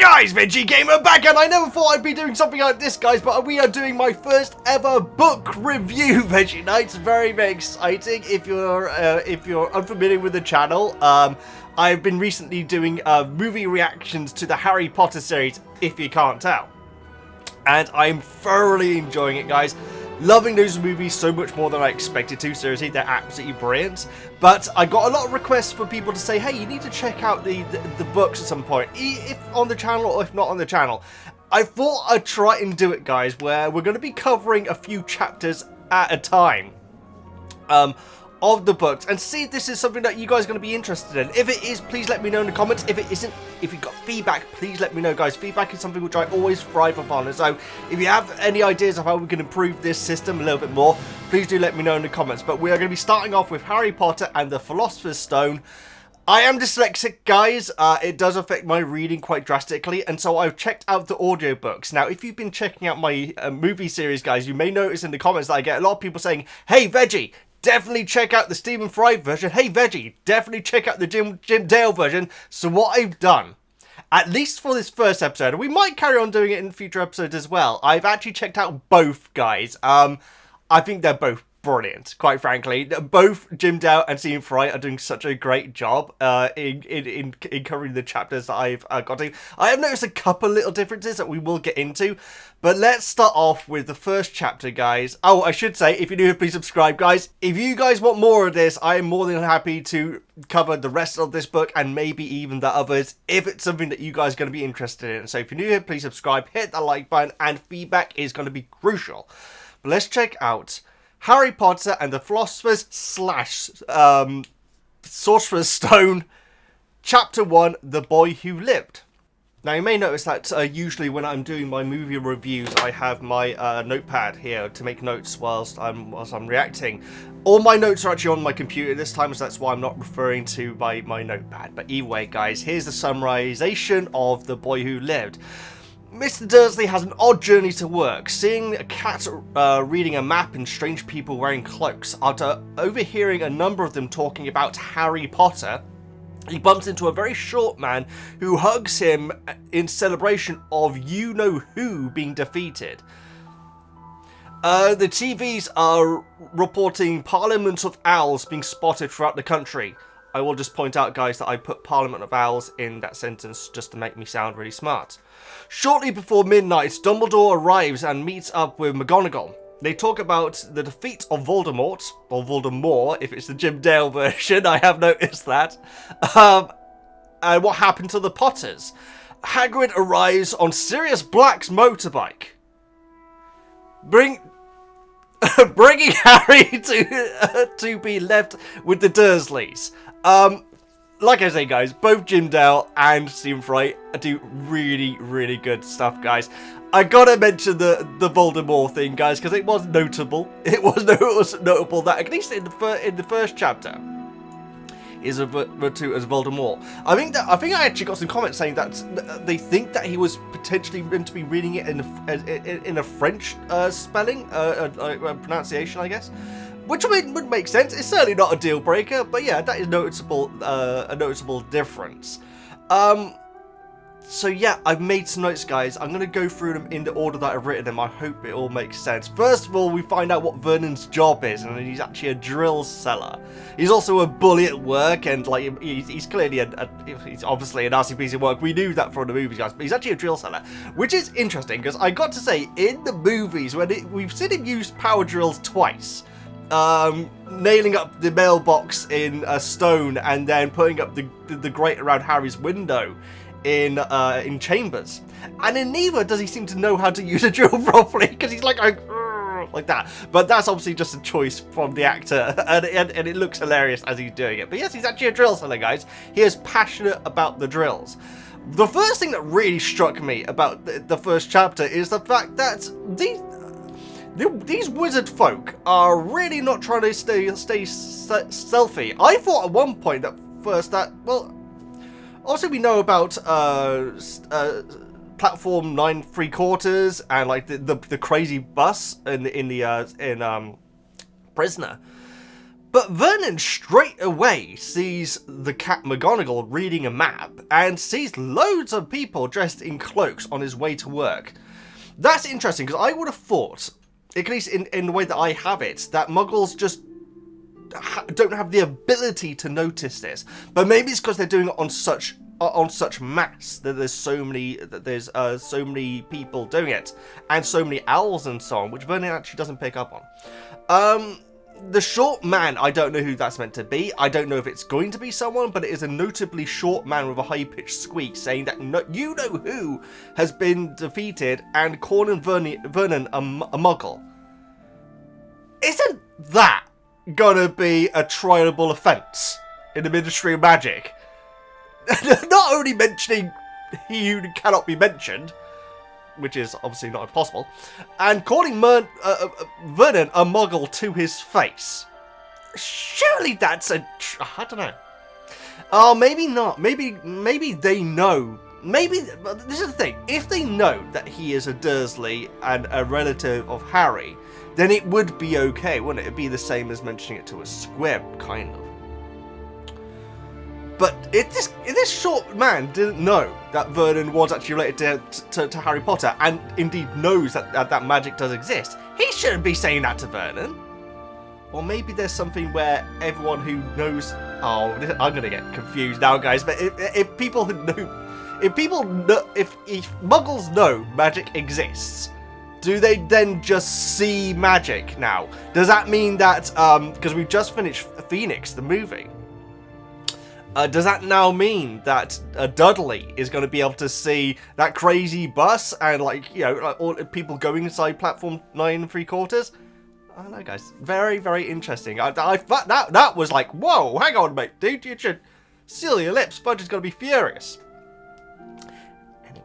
guys, Veggie Gamer back, and I never thought I'd be doing something like this, guys, but we are doing my first ever book review, Veggie Knights. Very, very exciting. If you're unfamiliar with the channel, I've been recently doing movie reactions to the Harry Potter series, if you can't tell, and I'm thoroughly enjoying it, guys. Loving those movies so much more than I expected to. Seriously, they're absolutely brilliant. But I got a lot of requests for people to say, hey, you need to check out the books at some point, if on the channel or if not on the channel. I thought I'd try and do it, guys, where we're going to be covering a few chapters at a time of the books, and see if this is something that you guys are going to be interested in. If it is, please let me know in the comments. If it isn't, if you've got feedback, please let me know, guys. Feedback is something which I always thrive upon, and so if you have any ideas of how we can improve this system a little bit more, please do let me know in the comments. But we are going to be starting off with Harry Potter and the Philosopher's Stone. I am dyslexic, guys. It does affect my reading quite drastically, and so I've checked out the audiobooks. Now, if you've been checking out my movie series, guys, you may notice in the comments that I get a lot of people saying, hey, Veggie, definitely check out the Stephen Fry version. Hey, Veggie, definitely check out the Jim Dale version. So what I've done, at least for this first episode, and we might carry on doing it in future episodes as well, I've actually checked out both, guys. I think they're both brilliant, quite frankly. Both Jim Dale and Stephen Fry are doing such a great job in covering the chapters that I've got to. I have noticed a couple little differences that we will get into, but let's start off with the first chapter, guys. Oh, I should say, if you're new, please subscribe, guys. If you guys want more of this, I am more than happy to cover the rest of this book and maybe even the others if it's something that you guys are going to be interested in. So if you're new here, please subscribe, hit that like button, and feedback is going to be crucial. But let's check out Harry Potter and the Philosopher's / Sorcerer's Stone, Chapter 1, The Boy Who Lived. Now, you may notice that usually when I'm doing my movie reviews, I have my notepad here to make notes whilst I'm reacting. All my notes are actually on my computer this time, so that's why I'm not referring to my notepad. But either way, guys, here's the summarization of The Boy Who Lived. Mr. Dursley has an odd journey to work, seeing a cat reading a map and strange people wearing cloaks. After overhearing a number of them talking about Harry Potter, he bumps into a very short man who hugs him in celebration of you-know-who being defeated. The TVs are reporting Parliament of Owls being spotted throughout the country. I will just point out, guys, that I put Parliament of Owls in that sentence just to make me sound really smart. Shortly before midnight, Dumbledore arrives and meets up with McGonagall. They talk about the defeat of Voldemort, or Voldemort, if it's the Jim Dale version, I have noticed that, and what happened to the Potters. Hagrid arrives on Sirius Black's motorbike, bringing Harry to be left with the Dursleys. Like I say, guys, both Jim Dale and Stephen Fry do really, really good stuff, guys. I gotta mention the Voldemort thing, guys, because it was notable. It was notable that, at least in the first chapter, is referred to as Voldemort. I think I actually got some comments saying that they think that he was potentially meant to be reading it in a French spelling, pronunciation, I guess. Which would make sense. It's certainly not a deal breaker, but yeah, that is noticeable. A noticeable difference. So yeah, I've made some notes, guys. I'm gonna go through them in the order that I've written them. I hope it all makes sense. First of all, we find out what Vernon's job is, and he's actually a drill seller. He's also a bully at work, and like he's clearly he's obviously a nasty piece of work. We knew that from the movies, guys. But he's actually a drill seller, which is interesting because I got to say, in the movies, we've seen him use power drills twice. Nailing up the mailbox in a stone and then putting up the grate around Harry's window in Chambers, and in neither does he seem to know how to use a drill properly, because he's like that. But that's obviously just a choice from the actor, and it looks hilarious as he's doing it. But yes, he's actually a drill seller, guys. He is passionate about the drills. The first thing that really struck me about the first chapter is the fact that these wizard folk are really not trying to stay stealthy. I thought at one point at first that, well, also we know about platform 9 3/4 and like the crazy bus in Prisoner. But Vernon straight away sees the cat McGonagall reading a map and sees loads of people dressed in cloaks on his way to work. That's interesting, because I would have thought, at least in the way that I have it, that Muggles just don't have the ability to notice this. But maybe it's because they're doing it on such mass that there's so many people doing it, and so many owls and so on, which Vernon actually doesn't pick up on. The short man, I don't know who that's meant to be. I don't know if it's going to be someone, but it is a notably short man with a high-pitched squeak saying that you know who has been defeated and calling Vernon a muggle. Isn't that gonna be a triable offence in the Ministry of Magic? Not only mentioning he who cannot be mentioned, which is obviously not impossible, and calling Vernon a muggle to his face. Surely that's I don't know. Oh, maybe not. Maybe they know. Maybe, this is the thing, if they know that he is a Dursley and a relative of Harry, then it would be okay, wouldn't it? It'd be the same as mentioning it to a squib, kind of. But if this short man didn't know that Vernon was actually related to Harry Potter, and indeed knows that magic does exist, he shouldn't be saying that to Vernon. Or maybe there's something where everyone who knows... Oh, I'm going to get confused now, guys. But if Muggles know magic exists, do they then just see magic now? Does that mean that, because we just finished Phoenix, the movie, does that now mean that Dudley is going to be able to see that crazy bus and, like, you know, like all people going inside platform 9 3/4? I don't know, guys. Very, very interesting. That was like, whoa, hang on, mate, dude, you should seal your lips. Fudge is going to be furious. Anyway,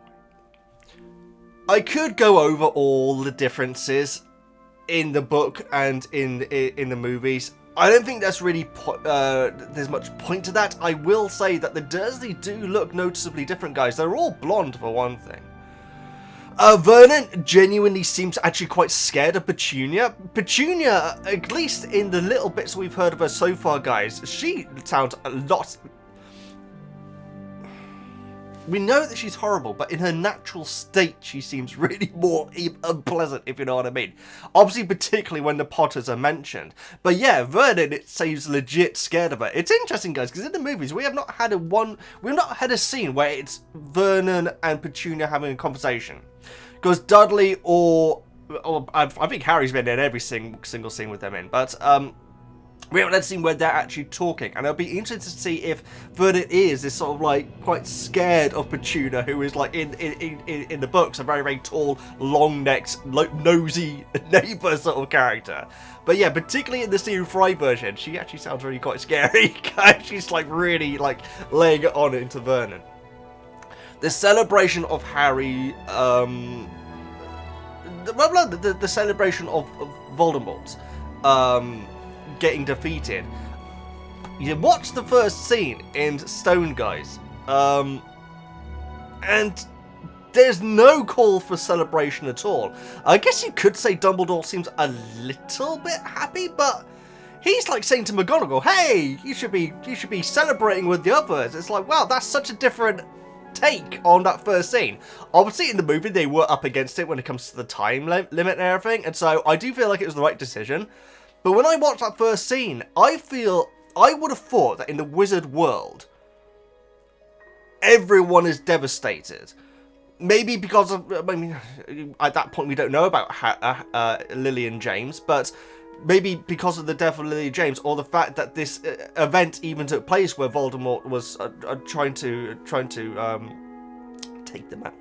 I could go over all the differences in the book and in the movies. I don't think that's really there's much point to that. I will say that the Dursley do look noticeably different, guys. They're all blonde, for one thing. Vernon genuinely seems actually quite scared of Petunia. Petunia, at least in the little bits we've heard of her so far, guys, she sounds a lot... We know that she's horrible, but in her natural state, she seems really more unpleasant, if you know what I mean. Obviously, particularly when the Potters are mentioned. But yeah, Vernon, it seems legit scared of her. It's interesting, guys, because in the movies, we've not had a scene where it's Vernon and Petunia having a conversation. Because Dudley or I think Harry's been in every single scene with them in, but we haven't had a scene where they're actually talking, and it'll be interesting to see if Vernon is this sort of like quite scared of Petunia, who is like in the books a very, very tall, long-necked, nosy neighbour sort of character. But yeah, particularly in the Stephen Fry version, she actually sounds really quite scary. She's like really like laying it on into Vernon. The celebration of Harry, the celebration of Voldemort, getting defeated. You watch the first scene in Stone, guys, and there's no call for celebration at all. I guess you could say Dumbledore seems a little bit happy, but he's like saying to McGonagall, "Hey, you should be celebrating with the others." It's like, wow, that's such a different take on that first scene. Obviously, in the movie, they were up against it when it comes to the time limit and everything, and so I do feel like it was the right decision. But when I watched that first scene, I would have thought that in the wizard world, everyone is devastated. Maybe because of, I mean, at that point we don't know about Lily and James, but maybe because of the death of Lily and James, or the fact that this event even took place where Voldemort was trying to take them out.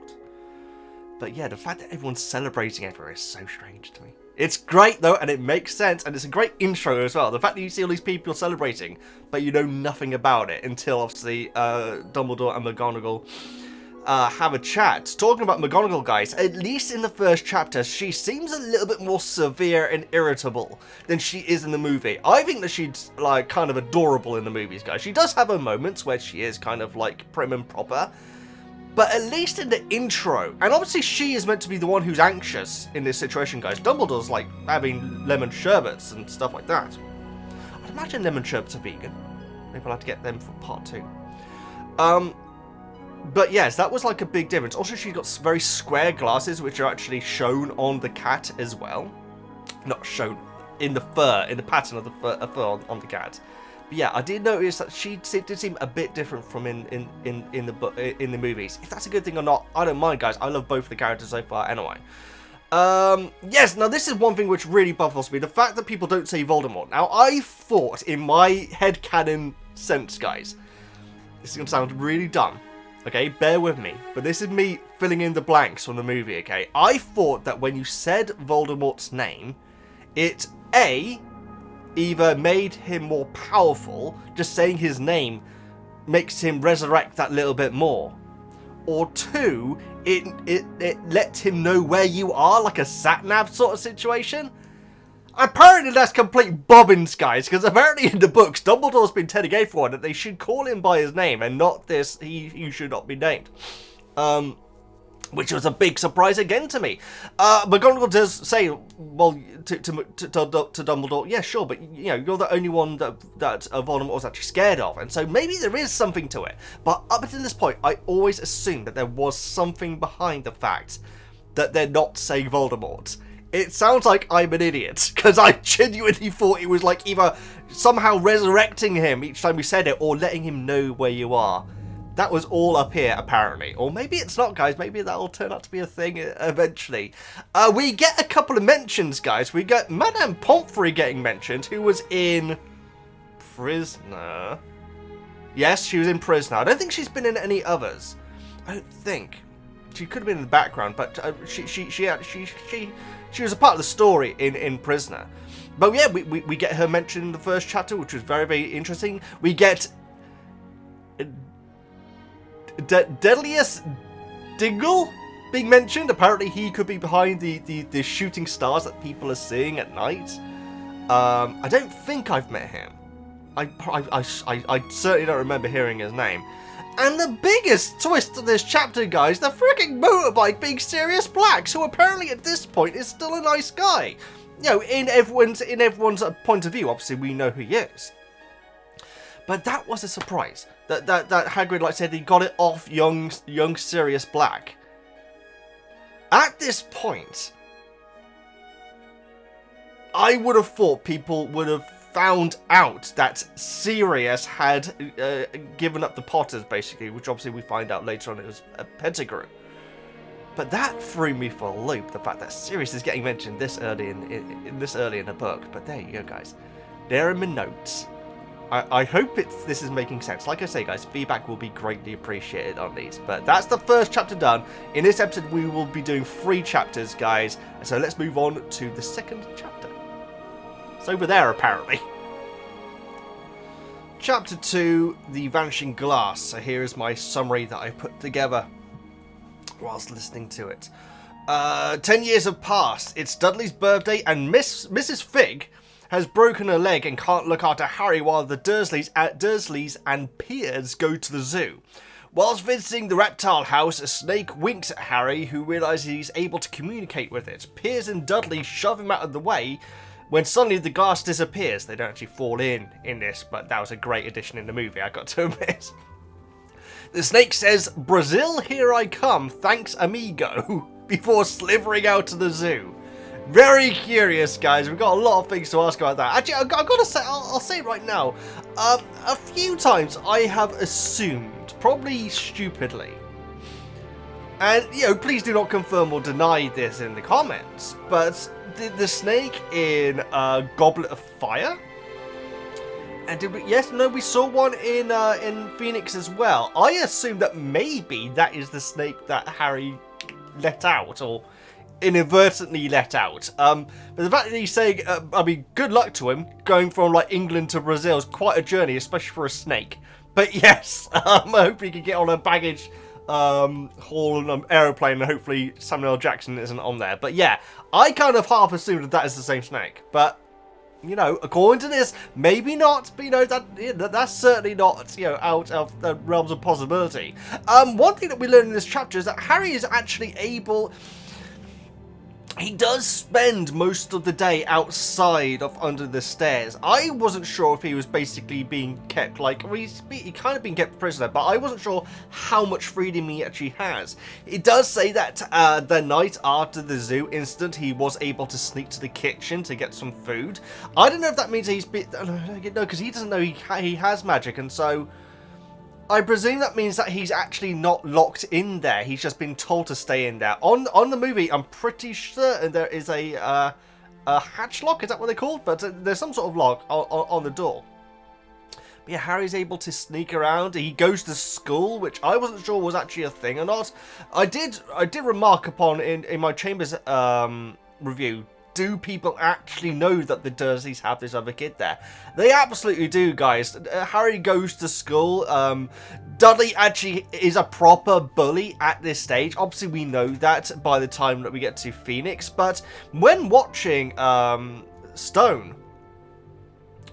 But yeah, the fact that everyone's celebrating everywhere is so strange to me. It's great, though, and it makes sense, and it's a great intro as well. The fact that you see all these people celebrating, but you know nothing about it until, obviously, Dumbledore and McGonagall have a chat. Talking about McGonagall, guys, at least in the first chapter, she seems a little bit more severe and irritable than she is in the movie. I think that she's, like, kind of adorable in the movies, guys. She does have her moments where she is kind of, like, prim and proper. But at least in the intro, and obviously she is meant to be the one who's anxious in this situation, guys. Dumbledore's like having lemon sherbets and stuff like that. I I'd imagine lemon sherbets are vegan. Maybe I'll have to get them for part 2. But yes, that was like a big difference. Also, she's got very square glasses, which are actually shown on the cat as well. Not shown in the fur, in the pattern of the fur on the cat. But yeah, I did notice that she did seem a bit different from in the movies. If that's a good thing or not, I don't mind, guys. I love both the characters so far anyway. Yes, now this is one thing which really baffles me. The fact that people don't say Voldemort. Now, I thought in my headcanon sense, guys, this is going to sound really dumb. Okay, bear with me, but this is me filling in the blanks from the movie, okay? I thought that when you said Voldemort's name, it, A, either made him more powerful, just saying his name makes him resurrect that little bit more, or 2, it lets him know where you are, like a sat-nav sort of situation. Apparently that's complete bobbins, guys, because apparently in the books, Dumbledore's been telling everyone that they should call him by his name and not this, he should not be named. Which was a big surprise again to me. McGonagall does say, well, to Dumbledore, yeah, sure, but, you know, you're the only one that Voldemort was actually scared of, and so maybe there is something to it. But up until this point, I always assumed that there was something behind the fact that they're not saying Voldemort. It sounds like I'm an idiot, because I genuinely thought it was like either somehow resurrecting him each time we said it, or letting him know where you are. That was all up here, apparently. Or maybe it's not, guys. Maybe that'll turn out to be a thing eventually. We get a couple of mentions, guys. We get Madame Pomfrey getting mentioned, who was in Prisoner. Yes, she was in Prisoner. I don't think she's been in any others. I don't think. She could have been in the background, but she was a part of the story in Prisoner. But yeah, we get her mentioned in the first chapter, which was very, very interesting. We get Deadliest Dingle being mentioned. Apparently he could be behind the shooting stars that people are seeing at night. I don't think I've met him. I certainly don't remember hearing his name. And the biggest twist of this chapter, guys, the freaking motorbike being Sirius Black, who apparently at this point is still a nice guy. You know, in everyone's point of view, obviously we know who he is. But that was a surprise. That Hagrid, like I said, he got it off young Sirius Black. At this point, I would have thought people would have found out that Sirius had given up the Potters, basically, which obviously we find out later on it was a Pettigrew. But that threw me for a loop, the fact that Sirius is getting mentioned this early in the book. But there you go, guys. There are my notes. I hope this is making sense. Like I say, guys, feedback will be greatly appreciated on these. But that's the first chapter done. In this episode, we will be doing 3 chapters, guys. So let's move on to the second chapter. It's over there, apparently. Chapter 2, The Vanishing Glass. So here is my summary that I put together whilst listening to it. 10 years have passed. It's Dudley's birthday, and Mrs. Fig has broken her leg and can't look after Harry while the Dursleys and Piers go to the zoo. Whilst visiting the reptile house, a snake winks at Harry, who realises he's able to communicate with it. Piers and Dudley shove him out of the way, when suddenly the glass disappears. They don't actually fall in this, but that was a great addition in the movie, I got to admit. The snake says, "Brazil, here I come, thanks amigo," before slithering out to the zoo. Very curious, guys. We've got a lot of things to ask about that. Actually, I've got to say, I'll say it right now. A few times I have assumed, probably stupidly, and, you know, please do not confirm or deny this in the comments, but the snake in Goblet of Fire? And did we? Yes, no, we saw one in Phoenix as well. I assumed that maybe that is the snake that Harry let out, or inadvertently let out. But the fact that he's saying, I mean, good luck to him, going from like England to Brazil is quite a journey, especially for a snake. But yes, I hope he can get on a baggage haul and an aeroplane, and hopefully Samuel L. Jackson isn't on there. But yeah, I kind of half assumed that is the same snake. But, you know, according to this, maybe not. But, you know, that's certainly not, you know, out of the realms of possibility. One thing that we learn in this chapter is that Harry is actually able... he does spend most of the day outside of under the stairs. I wasn't sure if he was basically being kept, like, well, he kind of being kept prisoner, but I wasn't sure how much freedom he actually has. It does say that the night after the zoo incident, he was able to sneak to the kitchen to get some food. I don't know if that means he's been, no, because he doesn't know he has magic, and so I presume that means that he's actually not locked in there. He's just been told to stay in there. On the movie, I'm pretty certain there is a hatch lock. Is that what they're called? But there's some sort of lock on the door. But yeah, Harry's able to sneak around. He goes to school, which I wasn't sure was actually a thing or not. I did remark upon in my Chambers review. Do people actually know that the Dursleys have this other kid there? They absolutely do, guys. Harry goes to school. Dudley actually is a proper bully at this stage. Obviously, we know that by the time that we get to Phoenix. But when watching Stone,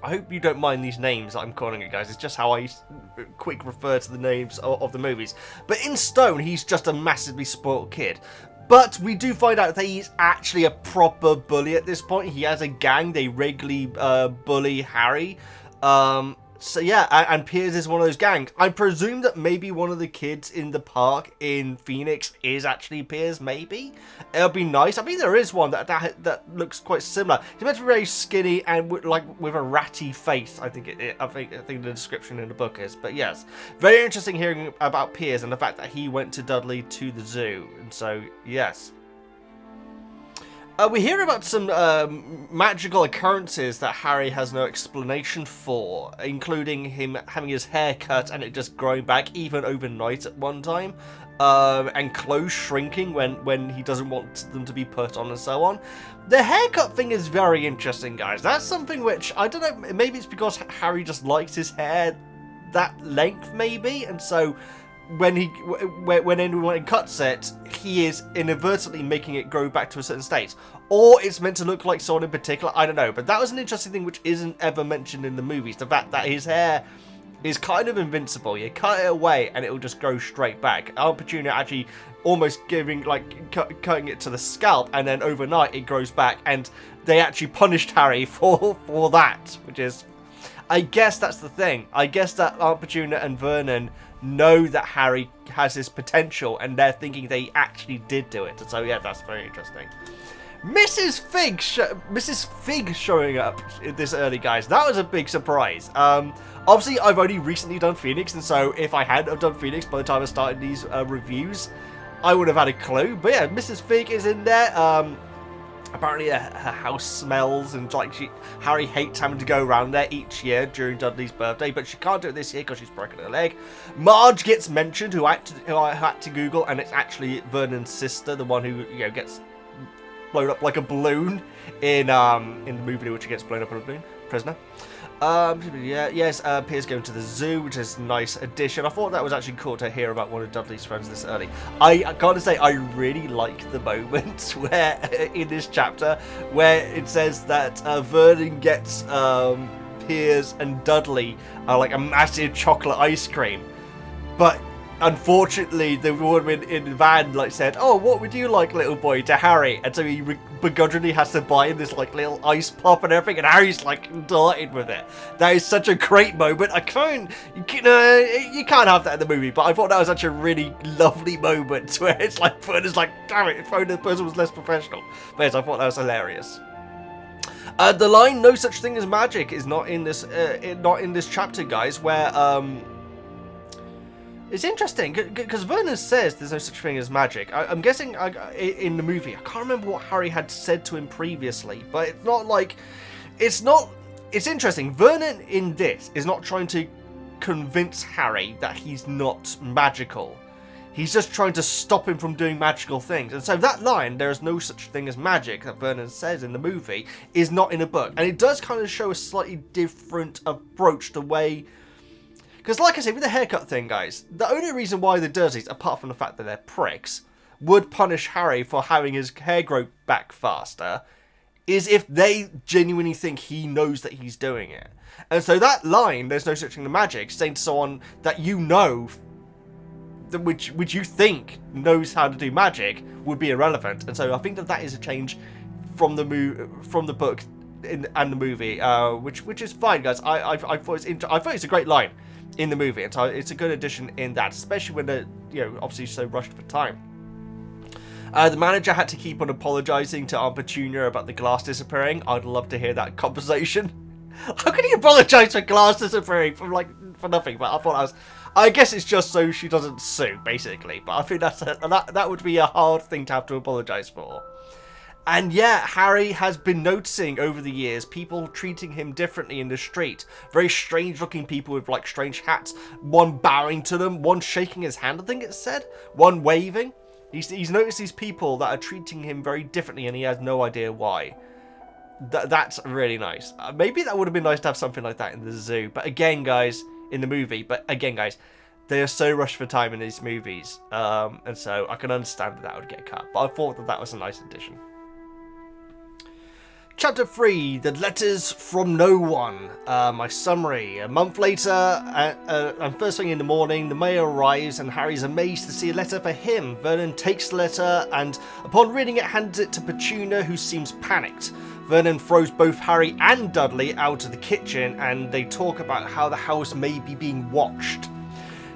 I hope you don't mind these names that I'm calling it, guys. It's just how I quick refer to the names of the movies. But in Stone, he's just a massively spoiled kid. But we do find out that he's actually a proper bully at this point. He has a gang. They regularly bully Harry. So yeah, and Piers is one of those gangs. I presume that maybe one of the kids in the park in Phoenix is actually Piers, maybe? It'll be nice. I mean, there is one that looks quite similar. He's meant to be very skinny and with a ratty face, I think I think the description in the book is. But yes, very interesting hearing about Piers and the fact that he went to Dudley to the zoo. And so, yes. We hear about some magical occurrences that Harry has no explanation for, including him having his hair cut and it just growing back even overnight at one time, and clothes shrinking when he doesn't want them to be put on and so on. The haircut thing is very interesting, guys. That's something which, I don't know, maybe it's because Harry just likes his hair that length, maybe, and so when anyone cuts it, he is inadvertently making it grow back to a certain state. Or it's meant to look like someone in particular, I don't know. But that was an interesting thing which isn't ever mentioned in the movies. The fact that his hair is kind of invincible. You cut it away and it will just grow straight back. Aunt Petunia actually almost giving, like, cutting it to the scalp, and then overnight it grows back. And they actually punished Harry for that, which is, I guess that's the thing. I guess that Aunt Petunia and Vernon know that Harry has this potential, and they're thinking they actually did do it. So yeah, that's very interesting. Mrs. Fig showing up this early, guys. That was a big surprise. Obviously, I've only recently done Phoenix, and so if I hadn't done Phoenix by the time I started these reviews, I would have had a clue. But yeah, Mrs. Fig is in there. Apparently her house smells, and like Harry hates having to go around there each year during Dudley's birthday, but she can't do it this year because she's broken her leg. Marge gets mentioned, who I had to Google, and it's actually Vernon's sister, the one who gets blown up like a balloon in the movie in which she gets blown up in a balloon, prisoner. Yes, Piers going to the zoo, which is a nice addition. I thought that was actually cool to hear about one of Dudley's friends this early. I gotta say, I really like the moment where, in this chapter, where it says that Vernon gets Piers and Dudley like a massive chocolate ice cream. But unfortunately, the woman in the van said, "Oh, what would you like, little boy?" to Harry, and so he begrudgingly has to buy him this little ice pop and everything, and Harry's delighted with it. That is such a great moment. You can't have that in the movie, but I thought that was such a really lovely moment where it's like Vernon is like, "Damn it, if only the person was less professional." But yes, I thought that was hilarious. The line "No such thing as magic" is not in this chapter, guys, where it's interesting, because Vernon says there's no such thing as magic. I'm guessing in the movie, I can't remember what Harry had said to him previously, but it's not like... It's interesting. Vernon in this is not trying to convince Harry that he's not magical. He's just trying to stop him from doing magical things. And so that line, "there is no such thing as magic," that Vernon says in the movie, is not in a book. And it does kind of show a slightly different approach to way... Because like I said, with the haircut thing, guys, the only reason why the Dursleys, apart from the fact that they're pricks, would punish Harry for having his hair grow back faster is if they genuinely think he knows that he's doing it. And so that line, "there's no such thing as magic," saying to someone that you know which you think knows how to do magic would be irrelevant. And so I think that is a change from the book and the movie, which is fine, guys. I thought it's a great line in the movie, and so it's a good addition in that, especially when they're, obviously so rushed for time. The manager had to keep on apologising to Aunt Petunia about the glass disappearing. I'd love to hear that conversation. How can he apologise for glass disappearing for nothing? But I guess it's just so she doesn't sue, basically. But I think that would be a hard thing to have to apologise for. And yeah, Harry has been noticing over the years people treating him differently in the street. Very strange looking people with like strange hats. One bowing to them, one shaking his hand, I think it said. One waving. He's noticed these people that are treating him very differently and he has no idea why. That's really nice. Maybe that would have been nice to have something like that in the zoo. But again, guys, in the movie. But again, guys, they are so rushed for time in these movies. And so I can understand that would get cut. But I thought that was a nice addition. Chapter 3, The Letters from No One. My summary. A month later, and first thing in the morning, the mail arrives and Harry's amazed to see a letter for him. Vernon takes the letter and, upon reading it, hands it to Petunia, who seems panicked. Vernon throws both Harry and Dudley out of the kitchen and they talk about how the house may be being watched.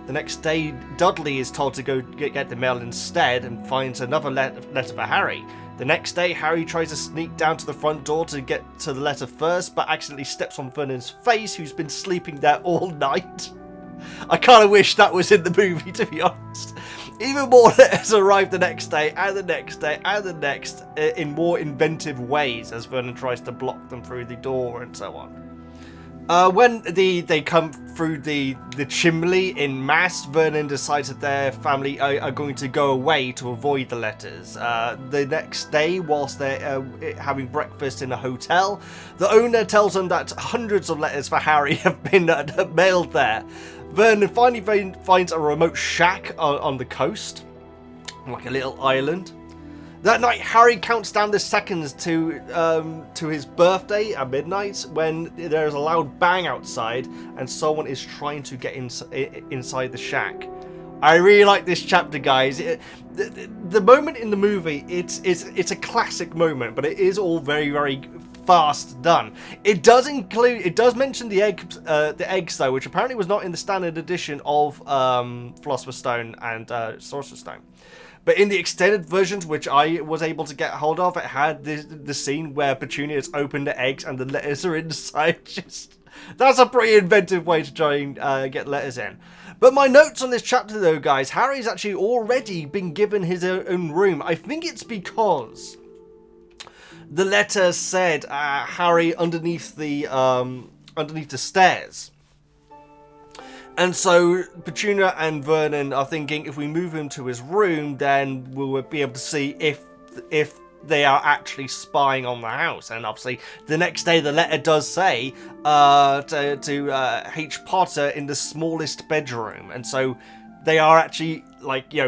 The next day, Dudley is told to go get the mail instead and finds another letter for Harry. The next day, Harry tries to sneak down to the front door to get to the letter first, but accidentally steps on Vernon's face, who's been sleeping there all night. I kind of wish that was in the movie, to be honest. Even more letters arrive the next day, and the next day, and the next, in more inventive ways, as Vernon tries to block them through the door and so on. When they come through the chimney in mass, Vernon decides that their family are going to go away to avoid the letters. The next day, whilst they're having breakfast in a hotel, the owner tells them that hundreds of letters for Harry have been mailed there. Vernon finally finds a remote shack on the coast, like a little island. That night, Harry counts down the seconds to his birthday at midnight when there is a loud bang outside and someone is trying to get inside the shack. I really like this chapter, guys. The moment in the movie, it's a classic moment, but it is all very, very fast done. It does mention the eggs though, which apparently was not in the standard edition of Philosopher's Stone and Sorcerer's Stone. But in the extended versions, which I was able to get hold of, it had the scene where Petunia has opened the eggs and the letters are inside. That's a pretty inventive way to try and get letters in. But my notes on this chapter, though, guys, Harry's actually already been given his own room. I think it's because the letter said Harry underneath the stairs. And so Petunia and Vernon are thinking if we move him to his room, then we'll be able to see if they are actually spying on the house. And obviously, the next day the letter does say to H. Potter in the smallest bedroom, and so they are actually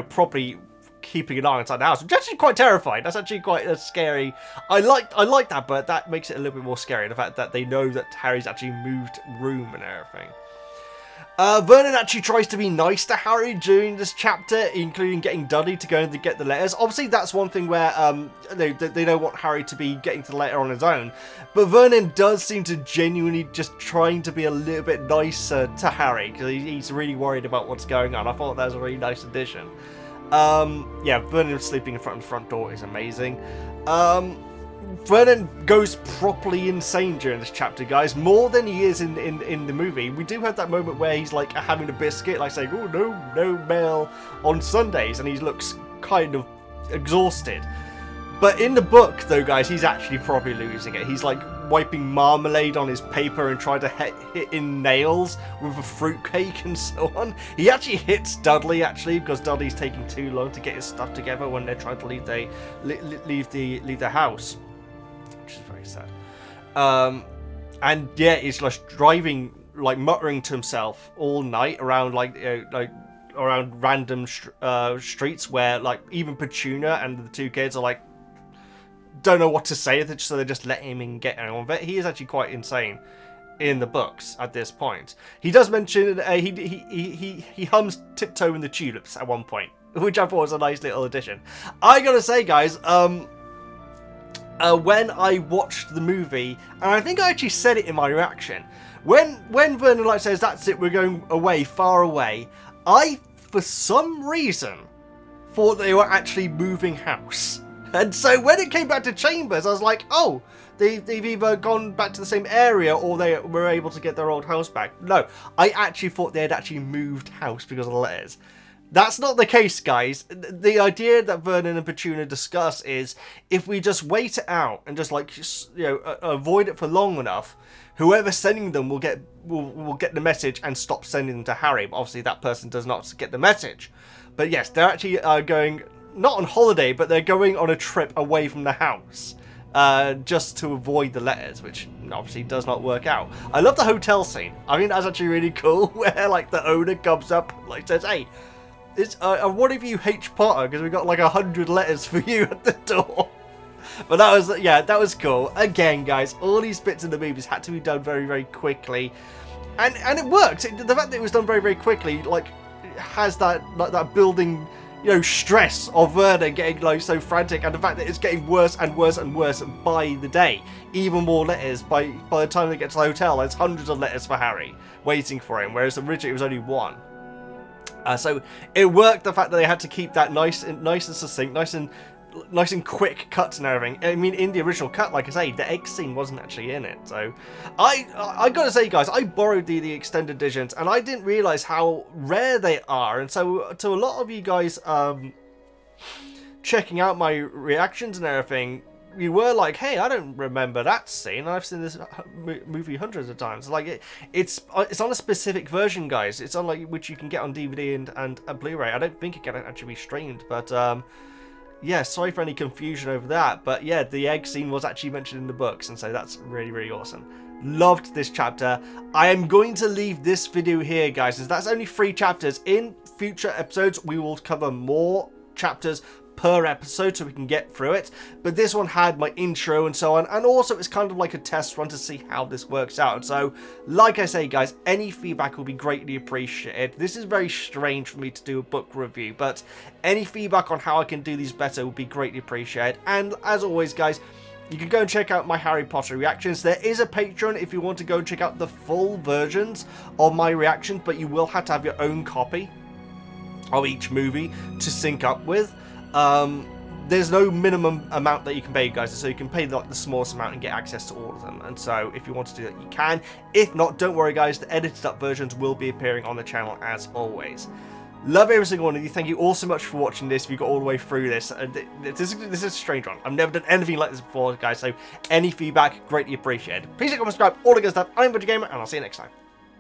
properly keeping an eye inside the house, which is actually quite terrifying. That's actually quite scary. I like that, but that makes it a little bit more scary. The fact that they know that Harry's actually moved room and everything. Vernon actually tries to be nice to Harry during this chapter, including getting Dudley to go and get the letters. Obviously, that's one thing where they don't want Harry to be getting to the letter on his own. But Vernon does seem to genuinely just trying to be a little bit nicer to Harry, because he's really worried about what's going on. I thought that was a really nice addition. Yeah, Vernon sleeping in front of the front door is amazing. Vernon goes properly insane during this chapter, guys, more than he is in the movie. We do have that moment where he's like having a biscuit, like saying, "Oh no mail on Sundays," and he looks kind of exhausted. But in the book, though, guys, he's actually probably losing it. He's like wiping marmalade on his paper and trying to hit in nails with a fruitcake and so on. He actually hits Dudley, because Dudley's taking too long to get his stuff together when they're trying to leave the house. Which is very sad. And yeah, he's like driving, like muttering to himself all night around around random streets where like even Petunia and the two kids are like don't know what to say, so they just let him in, get on with it. He is actually quite insane in the books at this point. He does mention he hums "Tiptoe in the Tulips" at one point, which I thought was a nice little addition. I gotta say, guys, when I watched the movie, and I think I actually said it in my reaction, when Vernon like says, "That's it, we're going away, far away," I, for some reason, thought they were actually moving house. And so when it came back to Chambers, I was like, oh, they've either gone back to the same area or they were able to get their old house back. No, I actually thought they had actually moved house because of the letters. That's not the case, guys. The idea that Vernon and Petunia discuss is if we just wait it out and just, like, avoid it for long enough, whoever's sending them will get the message and stop sending them to Harry. But obviously that person does not get the message. But yes, they're actually going, not on holiday, but they're going on a trip away from the house. Just to avoid the letters, which obviously does not work out. I love the hotel scene. I think that's actually really cool, where, like, the owner comes up, like, says, "Hey, it's what if you H. Potter, because we got like 100 letters for you at the door." But that was cool. Again, guys, all these bits in the movies had to be done very, very quickly, and it works. The fact that it was done very, very quickly, like, has that building, stress of Vernon getting, like, so frantic, and the fact that it's getting worse and worse and worse by the day. Even more letters by the time they get to the hotel. There's hundreds of letters for Harry waiting for him, whereas originally it was only one. So it worked, the fact that they had to keep that nice and succinct, nice and quick cuts and everything. I mean, in the original cut, like I say, the egg scene wasn't actually in it. So I gotta say, guys, I borrowed the extended editions, and I didn't realise how rare they are. And so to a lot of you guys checking out my reactions and everything, you were like, "Hey, I don't remember that scene. I've seen this movie hundreds of times." Like, it's on a specific version, guys. It's on, like, which you can get on DVD and a Blu-ray. I don't think it can actually be streamed, but yeah, sorry for any confusion over that. But yeah, the egg scene was actually mentioned in the books, and so that's really, really awesome. Loved this chapter. I am going to leave this video here, guys, as that's only 3 chapters. In future episodes, we will cover more chapters per episode so we can get through it, but this one had my intro and so on, and also it's kind of like a test run to see how this works out. So like I say, guys, any feedback will be greatly appreciated. This is very strange for me to do a book review, but any feedback on how I can do these better will be greatly appreciated. And as always, guys, you can go and check out my Harry Potter reactions. There is a Patreon if you want to go and check out the full versions of my reactions, but you will have to have your own copy of each movie to sync up with. There's no minimum amount that you can pay, guys, so you can pay like the smallest amount and get access to all of them. And so if you want to do that, you can. If not, don't worry, guys, the edited up versions will be appearing on the channel as always. Love every single one of you. Thank you all so much for watching this. If you got all the way through this, this is a strange one. I've never done anything like this before, guys, so any feedback, greatly appreciated. Please like, comment, subscribe, all the good stuff. I'm VEGGIEKNIGHTS, and I'll see you next time.